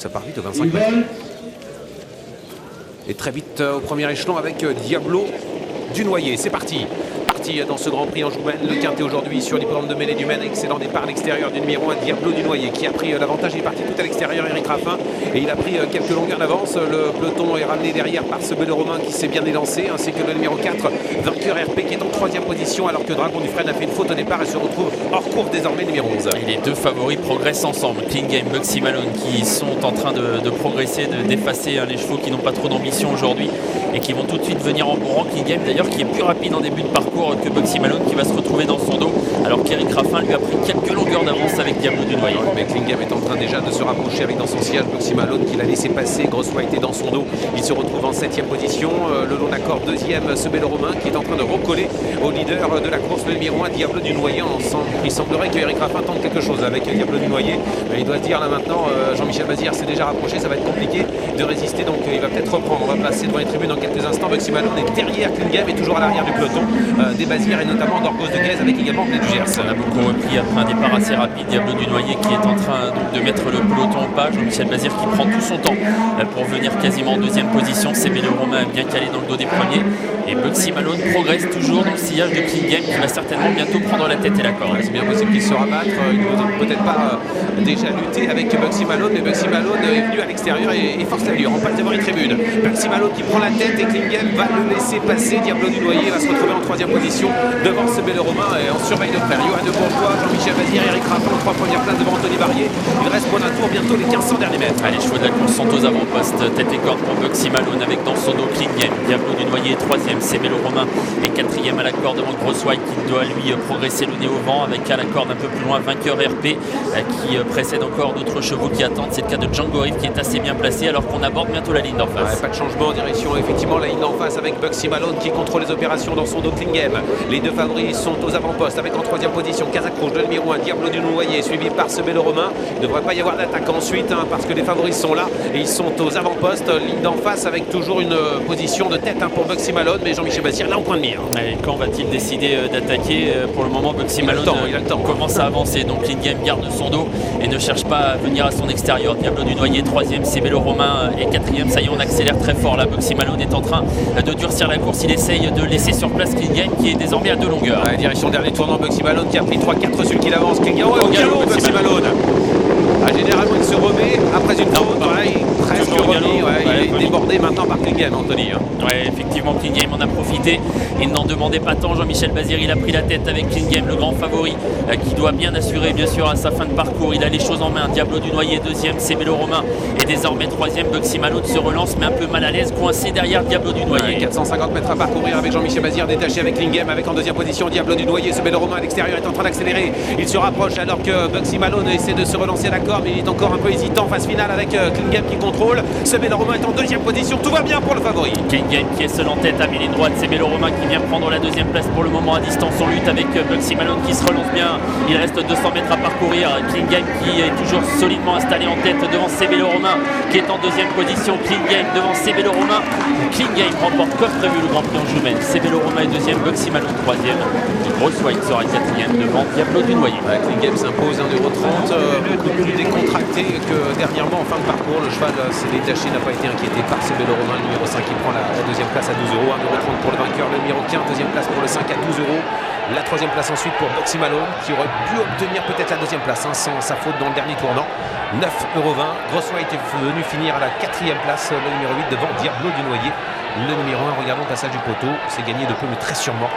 ça part vite au 25 mètres. Et très vite au premier échelon avec Diablo du Noyer. C'est parti dans ce Grand Prix Anjoumen, le quintet aujourd'hui sur l'hippodrome de Mêlée-du-Maine. Excellent départ à l'extérieur du numéro 1, Diablo du Noyer, qui a pris l'avantage. Il est parti tout à l'extérieur, Eric Raffin, et il a pris quelques longueurs d'avance. Le peloton est ramené derrière par ce Bel Romain qui s'est bien élancé, ainsi que le numéro 4, vainqueur RP, qui est en 3e position, alors que Dragon Dufresne a fait une faute au départ et se retrouve hors course désormais, numéro 11. Et les deux favoris progressent ensemble. Clean Game, Bugsy Malone, qui sont en train de progresser, d'effacer les chevaux qui n'ont pas trop d'ambition aujourd'hui et qui vont tout de suite venir en bon rang. Clean Game d'ailleurs qui est plus rapide en début de parcours que Bugsy Malone, qui va se retrouver dans son dos, alors qu'Eric Raffin lui a pris quelques longueurs d'avance avec Diablo du Noyer. Mais Clean Game est en train déjà de se rapprocher avec dans son sillage Bugsy Malone, qui l'a laissé passer. Grosse White est dans son dos, il se retrouve en 7e position. Le long d'accord 2e, ce Bel Romain, qui est en train de recoller au leader de la course, le numéro 1, Diablo du Noyer. Il semblerait qu'Eric Raffin tente quelque chose avec Diablo du Noyer. Il doit se dire là maintenant, Jean-Michel Bazir s'est déjà rapproché, ça va être compliqué de résister, donc il va peut-être reprendre. On va passer devant les tribunes dans quelques instants. Bugsy Malone est derrière Clean Game et toujours à l'arrière du peloton des Bazir, et notamment d'Orgos de Guèze, avec également Blé du Gers. On a beaucoup repris après un départ assez rapide. Diablo du Noyer qui est en train donc, de mettre le peloton au pas. Jean-Michel Bazir qui prend tout son temps pour venir quasiment en 2e position. C'est Bel Romain bien calé dans le dos des premiers. Et Bugsy Malone progresse toujours dans le sillage de Clean Game, qui va certainement bientôt prendre la tête et la corde. C'est bien possible qu'il se rabattre. Il ne peut peut-être pas déjà lutter avec Bugsy Malone, mais Bugsy Malone est venu à l'extérieur et force l'allure. On passe devant les tribunes. Bugsy Malone qui prend la tête et Clean Game va le laisser passer. Diablo du Noyer va se retrouver en 3e position devant ce Bel Romain, et on surveille de près Johan de Bourgeois, Jean-Michel Bazir, Eric Raffin aux 3 premières places devant Anthony Barrier. Il reste pour un tour bientôt les 1500 derniers mètres. Les chevaux de la course sont aux avant-postes, tête et corde pour Bugsy Malone, avec dans son dos Clean Game. Diablo du Noyer 3e, c'est Bel Romain, et 4e à la corde devant Grosse White, qui doit lui progresser le nez au vent, avec à la corde un peu plus loin vainqueur RP qui précède encore d'autres chevaux qui attendent. C'est le cas de Django Riff qui est assez bien placé, alors qu'on aborde bientôt la ligne d'en face. Pas de changement en direction, effectivement, la ligne d'en face avec Bugsy Malone qui contrôle les opérations dans son dos. Clean Game, les deux favoris sont aux avant-postes, avec en 3e position Casacrouche, le numéro 1, Diablo du Noyer, suivi par ce Bel Romain. Il ne devrait pas y avoir d'attaque ensuite, parce que les favoris sont là et ils sont aux avant-postes. Ligne d'en face avec toujours une position de tête pour Bugsy Malone, mais Jean-Michel Bazir là au point de mire. Et quand va-t-il décider d'attaquer? Pour le moment, Bugsy Malone commence à avancer, donc Clean Game garde son dos et ne cherche pas à venir à son extérieur. Diablo du Noyer 3e, c'est Bel Romain et 4e. Ça y est, on accélère très fort là. Bugsy Malone est en train de durcir la course. Il essaye de laisser sur place Clean Game, qui est désormais à 2 longueurs. Direction dernier tournant, Bugsy Malone qui a pris 3-4 celui qui avance. Clean Game au galop, Bugsy Malone. Généralement il se remet après une faute, presque remis, il est débordé maintenant par Clean Game, Anthony. Ouais, effectivement, Clean Game en a profité. Il n'en demandait pas tant. Jean-Michel Bazir, il a pris la tête avec Clean Game, le grand favori, qui doit bien assurer bien sûr à sa fin de parcours. Il a les choses en main. Diablo du Noyer 2e, c'est Bel Romain, et désormais 3e. Bugsy Malone se relance, mais un peu mal à l'aise, coincé derrière Diablo du Noyer. 450 mètres à parcourir avec Jean-Michel Bazir détaché avec Clean Game, avec en 2e position Diablo du Noyer. Ce Bel Romain à l'extérieur est en train d'accélérer. Il se rapproche alors que Bugsy Malone essaie de se relancer à la corde, mais il est encore un peu hésitant. Phase finale avec Clean Game qui contrôle. Ce Bel Romain est en 2e position. Tout va bien pour le favori. Clean Game qui est seul en tête à mi-ligne droite. C'est Bel Romain qui vient prendre la 2e place pour le moment à distance en lutte avec Bugsy Malone qui se relance bien. Il reste 200 mètres à parcourir. Clean Game qui est toujours solidement installé en tête devant Bel Romain qui est en 2e position. Clean Game devant Bel Romain. Clean Game remporte comme prévu le Grand Prix Anjoumen. Bel Romain est 2e, Bugsy Malone 3e. Grosse White sera 4e devant Diablo du Noyer. Clean Game s'impose 1,30 €, beaucoup plus décontracté que dernièrement en fin de parcours. Le cheval s'est détaché, n'a pas été inquiété par Bel Romain, le numéro 5 qui prend la 2e place à 12 €, 1,30 € pour le vainqueur, le numéro 15, 2e place pour le 5 à 12 €. La 3e place ensuite pour Bugsy Malone, qui aurait pu obtenir peut-être la 2e place sans sa faute dans le dernier tournant. 9,20 €. Grosse White est venu finir à la 4e place, le numéro 8 devant Diablo du Noyer. Le numéro 1, regardons le passage du poteau, c'est gagné de peu mais très sûrement.